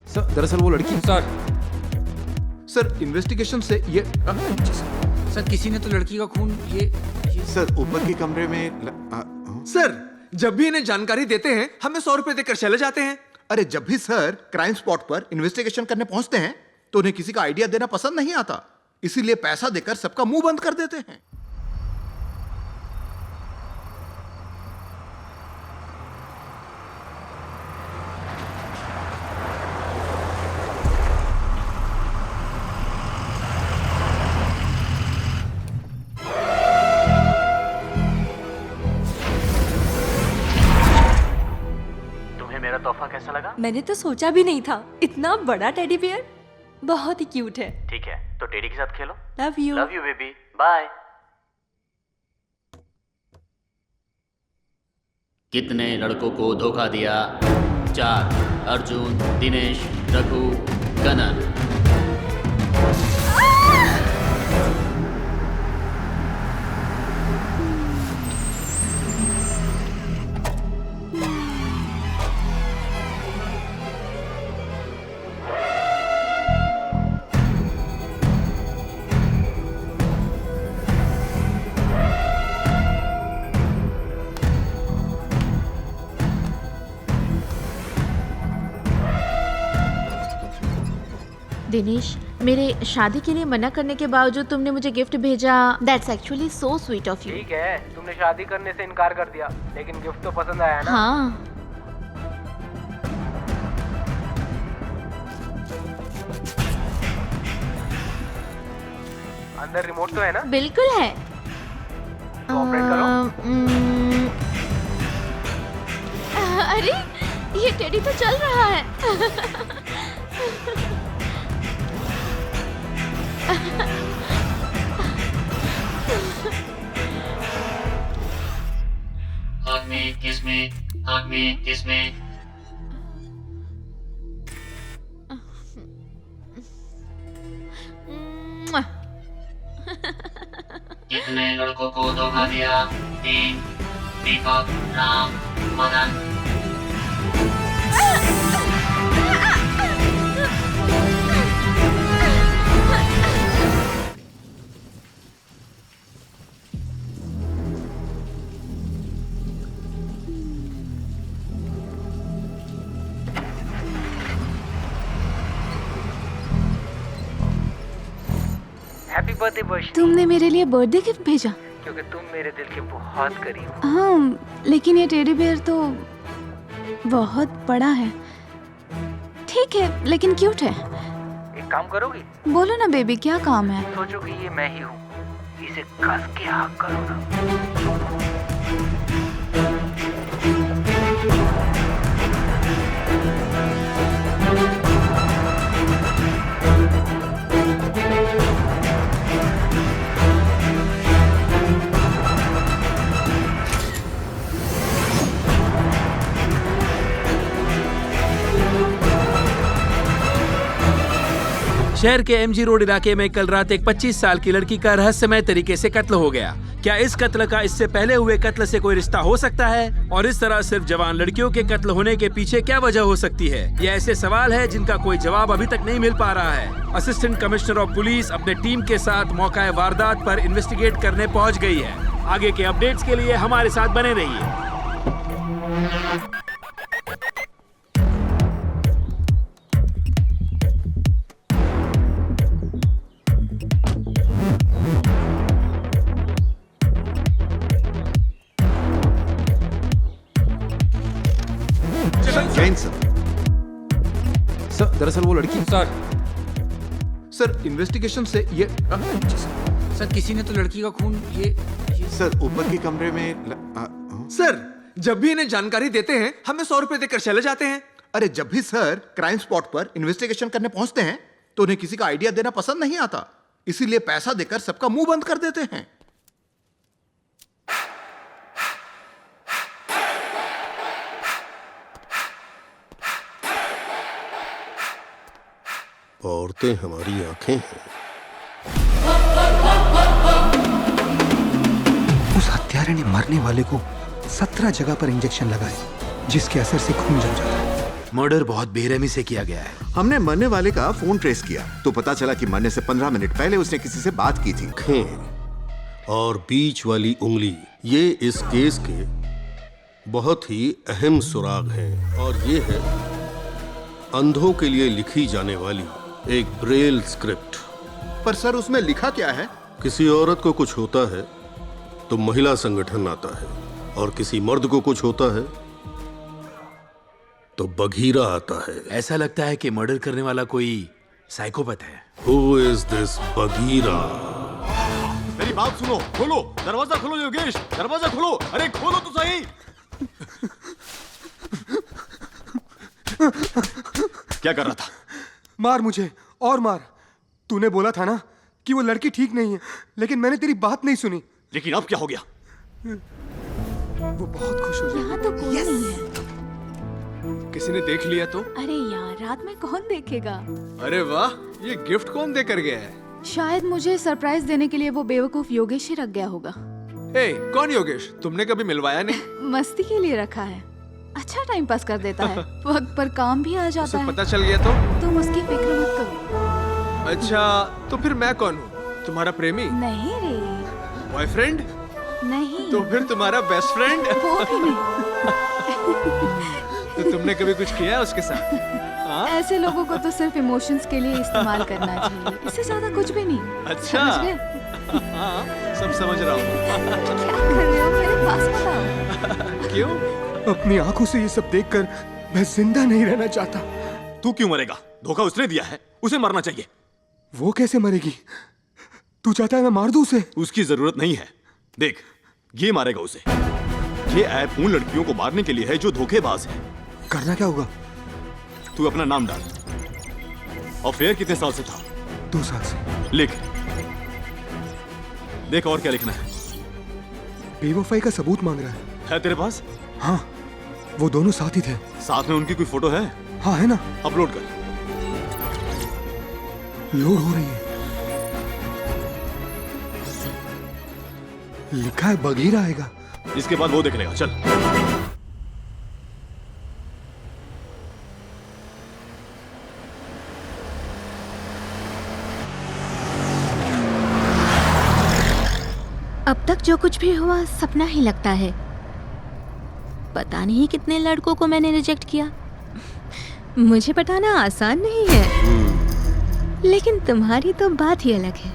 Sir दरअसल वो लड़की सर इन्वेस्टिगेशन से ये सर किसी ने तो लड़की का खून ये सर ऊपर के कमरे में सर जब भी इन्हें जानकारी देते हैं हमें 100 रुपए देकर चले जाते हैं। अरे जब भी सर क्राइम स्पॉट पर इन्वेस्टिगेशन करने पहुंचते हैं तो उन्हें किसी का आइडिया देना पसंद नहीं आता, इसीलिए पैसा देकर सबका मुंह बंद कर देते हैं। मेरा तोहफा कैसा लगा? मैंने तो सोचा भी नहीं था, इतना बड़ा टेडी बियर, बहुत ही क्यूट है। ठीक है, तो टेडी के साथ खेलो। Love you. Love you baby, bye. कितने लड़कों को धोखा दिया? 4। अर्जुन, दिनेश, रघु, कनन। दिनेश, मेरे शादी के लिए मना करने के बावजूद तुमने मुझे गिफ्ट भेजा। That's actually so sweet of you. ठीक है, तुमने शादी करने से इनकार कर दिया, लेकिन गिफ्ट तो पसंद आया ना? हाँ। अंदर रिमोट तो है ना? बिल्कुल है। तो ऑपरेट करो। अरे ये टेडी तो चल रहा है। आग में किसमें कितने लड़कों को धोखा दिया? 3। दीपक, राम, मदन। हैप्पी बर्थडे वर्षा। तुमने मेरे लिए बर्थडे गिफ्ट भेजा? क्योंकि तुम मेरे दिल के बहुत करीब हो। हाँ, लेकिन ये टेडी बियर तो बहुत बड़ा है। ठीक है, लेकिन क्यूट है। एक काम करोगी? बोलो ना बेबी, क्या काम है? सोचो कि ये मैं ही हूँ, इसे कस के हक करो ना। शहर के एमजी रोड इलाके में कल रात एक 25 साल की लड़की का रहस्यमय तरीके से कत्ल हो गया। क्या इस कत्ल का इससे पहले हुए कत्ल से कोई रिश्ता हो सकता है? और इस तरह सिर्फ जवान लड़कियों के कत्ल होने के पीछे क्या वजह हो सकती है? ये ऐसे सवाल है जिनका कोई जवाब अभी तक नहीं मिल पा रहा है। असिस्टेंट कमिश्नर ऑफ पुलिस अपने टीम के साथ मौका वारदात पर इन्वेस्टिगेट करने पहुँच गई है। आगे के अपडेट्स के लिए हमारे साथ बने रहिए। जैन सर। सर दरअसल वो लड़की सर इन्वेस्टिगेशन से ये सर किसी ने तो लड़की का खून ये सर ऊपर के कमरे में सर जब भी इन्हें जानकारी देते हैं हमें 100 रुपए देकर चले जाते हैं। अरे जब भी सर क्राइम स्पॉट पर इन्वेस्टिगेशन करने पहुंचते हैं तो उन्हें किसी का आइडिया देना पसंद नहीं आता, इसीलिए पैसा देकर सबका मुंह बंद कर देते हैं। औरतें हमारी आंखें हैं। उस हत्यारे ने मरने वाले को 17 जगह पर इंजेक्शन लगाए, जिसके असर से खून जम जाता है। मर्डर बहुत बेरहमी से किया गया है। हमने मरने वाले का फोन ट्रेस किया तो पता चला कि मरने से 15 मिनट पहले उसने किसी से बात की थी। आंखें और बीच वाली उंगली ये इस केस के बहुत ही अहम सुराग हैं और ये है अंधों के लिए लिखी जाने वाली एक ब्रेल स्क्रिप्ट। पर सर उसमें लिखा क्या है? किसी औरत को कुछ होता है तो महिला संगठन आता है और किसी मर्द को कुछ होता है तो बघीरा आता है। ऐसा लगता है कि मर्डर करने वाला कोई साइकोपैथ है। Who is this Bagheera? मेरी बात सुनो, खोलो दरवाजा, खोलो योगेश, दरवाजा खोलो, अरे खोलो तो सही। क्या कर रहा था? मार मुझे और मार। तूने बोला था ना कि वो लड़की ठीक नहीं है, लेकिन मैंने तेरी बात नहीं सुनी। लेकिन अब क्या हो गया? वो बहुत खुश हो यहाँ तो कोई नहीं है। किसी ने देख लिया तो? अरे यार, रात में कौन देखेगा? अरे वाह, ये गिफ्ट कौन दे कर गया है? शायद मुझे सरप्राइज देने के लिए वो बेवकूफ योगेश ही रख गया होगा। ए, कौन योगेश? तुमने कभी मिलवाया नहीं? मस्ती के लिए रखा है, अच्छा टाइम पास कर देता है। वक्त पर काम भी आ जाता है। पता चल गया तो? तुम उसकी फिक्र मत करो। अच्छा, तो फिर मैं कौन हूँ? तुम्हारा प्रेमी? नहीं रे। बॉयफ्रेंड? नहीं। तो फिर तुम्हारा बेस्ट फ्रेंड? वो भी नहीं। तो तुमने कभी कुछ किया है उसके साथ? ऐसे लोगों को तो सिर्फ इमोशंस के लिए इस्तेमाल करना चाहिए, इससे ज्यादा कुछ भी नहीं। अच्छा, हाँ, सब समझ रहा हूँ। क्या कर रहे हो? मेरे पास बताओ। क्यों? अपनी आंखों से ये सब देखकर मैं जिंदा नहीं रहना चाहता। तू क्यों मरेगा? धोखा उसने दिया है, उसे मरना चाहिए। वो कैसे मरेगी? तू चाहता है मैं मार दूं उसे? उसकी जरूरत नहीं है। देख, ये मारेगा उसे। ये ऐप उन लड़कियों को मारने के लिए है जो धोखेबाज है। करना क्या होगा? तू अपना नाम डाल। अफेयर कितने साल से था? 2 साल से। लिख। देख और क्या लिखना है। बेवफाई का सबूत मांग रहा है तेरे पास? हाँ, वो दोनों साथ ही थे। साथ में उनकी कोई फोटो है? हाँ है ना। अपलोड कर। लोड हो रही है। लिखा है बघीरा आएगा। इसके बाद वो देख लेगा। चल। अब तक जो कुछ भी हुआ सपना ही लगता है। पता नहीं कितने लड़कों को मैंने रिजेक्ट किया। मुझे पटाना आसान नहीं है, लेकिन तुम्हारी तो बात ही अलग है।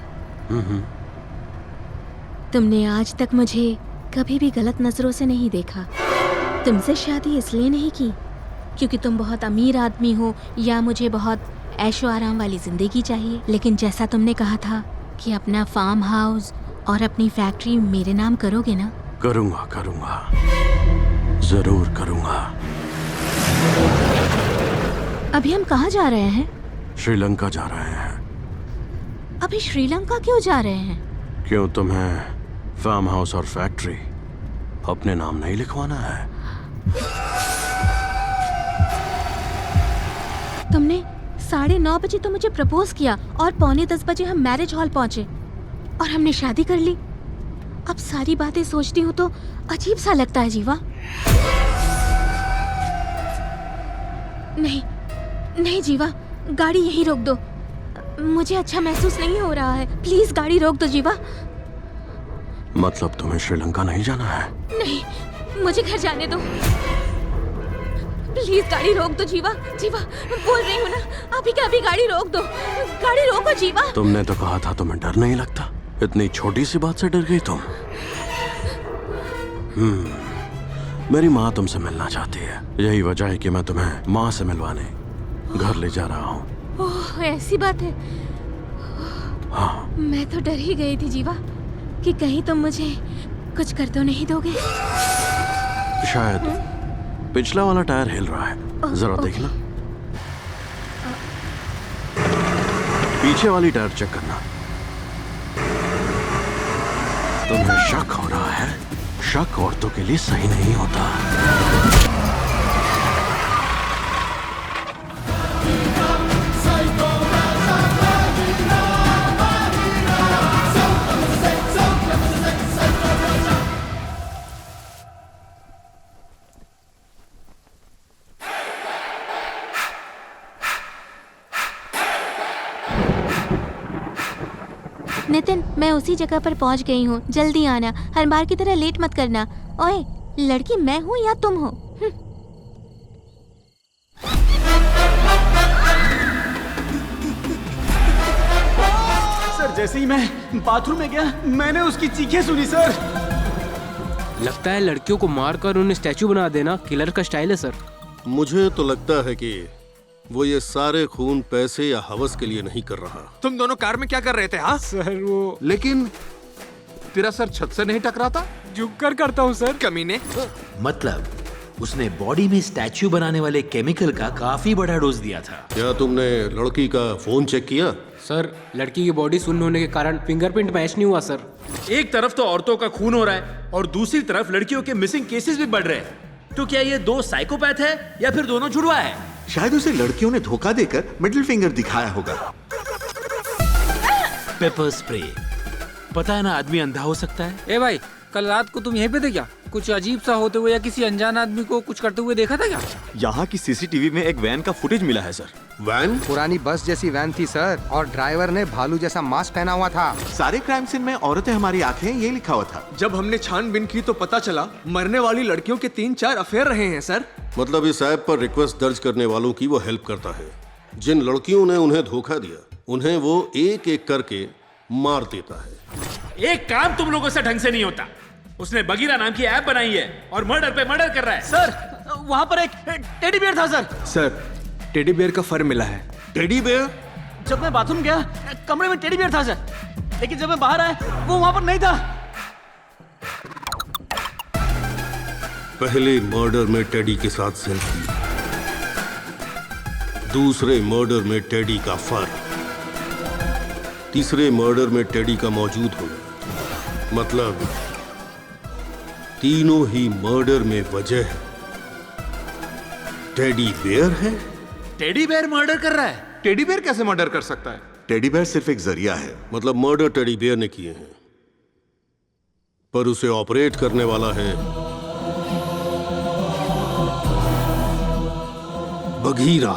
तुमने आज तक मुझे कभी भी गलत नजरों से नहीं देखा। तुमसे शादी इसलिए नहीं की क्योंकि तुम बहुत अमीर आदमी हो या मुझे बहुत ऐशो आराम वाली जिंदगी चाहिए, लेकिन जैसा तुमने कहा था कि अपना फार्म हाउस और अपनी फैक्ट्री मेरे नाम करोगे ना? करूंगा, करूंगा, जरूर करूंगा। अभी हम कहाँ जा रहे हैं? श्रीलंका जा रहे हैं। अभी श्रीलंका क्यों जा रहे हैं? क्यों, तुम्हें फार्म हाउस और फैक्ट्री अपने नाम नहीं लिखवाना है? तुमने 9:30 बजे तो मुझे प्रपोज किया और 9:45 बजे हम मैरिज हॉल पहुंचे और हमने शादी कर ली। अब सारी बातें सोचती हूँ तो अजीब सा लगता है जीवा। नहीं नहीं जीवा, गाड़ी यहीं रोक दो। मुझे अच्छा महसूस नहीं हो रहा है। प्लीज गाड़ी रोक दो जीवा। मतलब तुम्हें श्रीलंका नहीं जाना है? नहीं, मुझे घर जाने दो। प्लीज गाड़ी रोक दो जीवा। जीवा, बोल रही हूँ ना, अभी क्या अभी गाड़ी रोक दो। गाड़ी रोको जीवा। तुमने तो कहा था तुम्हें डर नहीं लगता। इतनी छोटी सी बात से डर गई तुम? मेरी माँ तुमसे मिलना चाहती है। यही वजह है कि मैं तुम्हें माँ से मिलवाने घर ले जा रहा हूँ। ओह, ऐसी बात है। हाँ। मैं तो डर ही गई थी जीवा कि कहीं तुम मुझे कुछ कर तो नहीं दोगे। शायद पिछला वाला टायर हिल रहा है, जरा देखना। पीछे वाली टायर चेक करना। तुम्हें शक हो रहा है? शक औरतों के लिए सही नहीं होता। नितिन, मैं उसी जगह पर पहुंच गई हूँ, जल्दी आना, हर बार की तरह लेट मत करना। ओए, लड़की मैं हूँ या तुम हो? सर जैसे ही मैं बाथरूम में गया मैंने उसकी चीखें सुनी सर। लगता है लड़कियों को मारकर उन्हें स्टैचू बना देना किलर का स्टाइल है सर। मुझे तो लगता है कि वो ये सारे खून पैसे या हवस के लिए नहीं कर रहा। तुम दोनों कार में क्या कर रहे थे? हाँ सर वो लेकिन तेरा सर छत से नहीं टकरा था? झुक कर करता हूँ सर। कमीने। मतलब उसने बॉडी में स्टैचू बनाने वाले केमिकल का काफी बड़ा डोज दिया था। क्या तुमने लड़की का फोन चेक किया? सर लड़की की बॉडी शून्य होने के कारण फिंगरप्रिंट मैच नहीं हुआ सर। एक तरफ तो औरतों का खून हो रहा है और दूसरी तरफ लड़कियों के मिसिंग केसेस भी बढ़ रहे हैं। तो क्या ये दो साइकोपैथ है या फिर दोनों जुड़वा है? शायद उसे लड़कियों ने धोखा देकर मिडिल फिंगर दिखाया होगा। Paper spray. पता है ना, आदमी अंधा हो सकता है। ए भाई, कल रात को तुम यहीं पे थे क्या? कुछ अजीब सा होते हुए या किसी अनजान आदमी को कुछ करते हुए देखा था क्या? यहाँ की सीसीटीवी में एक वैन का फुटेज मिला है सर। वैन? पुरानी बस जैसी वैन थी सर, और ड्राइवर ने भालू जैसा मास्क पहना हुआ था। सारे क्राइम सीन में औरतें हमारी आंखें ये लिखा हुआ था। जब हमने छानबीन की तो पता चला मरने वाली लड़कियों के 3-4 अफेयर रहे हैं सर। मतलब इस ऐप पर रिक्वेस्ट दर्ज करने वालों की वो हेल्प करता है। जिन लड़कियों ने उन्हें धोखा दिया उन्हें वो एक एक करके मार देता है। एक काम तुम लोगों से ढंग से नहीं होता। उसने बगीरा नाम की ऐप बनाई है और मर्डर पे मर्डर कर रहा है। सर वहाँ पर एक टेडी बियर था सर। सर टेडी बियर का फर मिला है। Teddy bear? जब मैं बाथरूम गया कमरे में टेडी बियर था सर, लेकिन जब मैं बाहर आया वो वहाँ पर नहीं था। पहले मर्डर में टेडी के साथ सेल्फी, दूसरे मर्डर में टेडी का फर, तीसरे मर्डर में टेडी का मौजूद होना। मतलब तीनों ही मर्डर में वजह टेडी बेयर है। टेडी बेयर मर्डर कर रहा है? टेडी बेयर कैसे मर्डर कर सकता है? टेडी बेयर सिर्फ एक जरिया है। मतलब मर्डर टेडी बेयर ने किए हैं, पर उसे ऑपरेट करने वाला है बगीरा।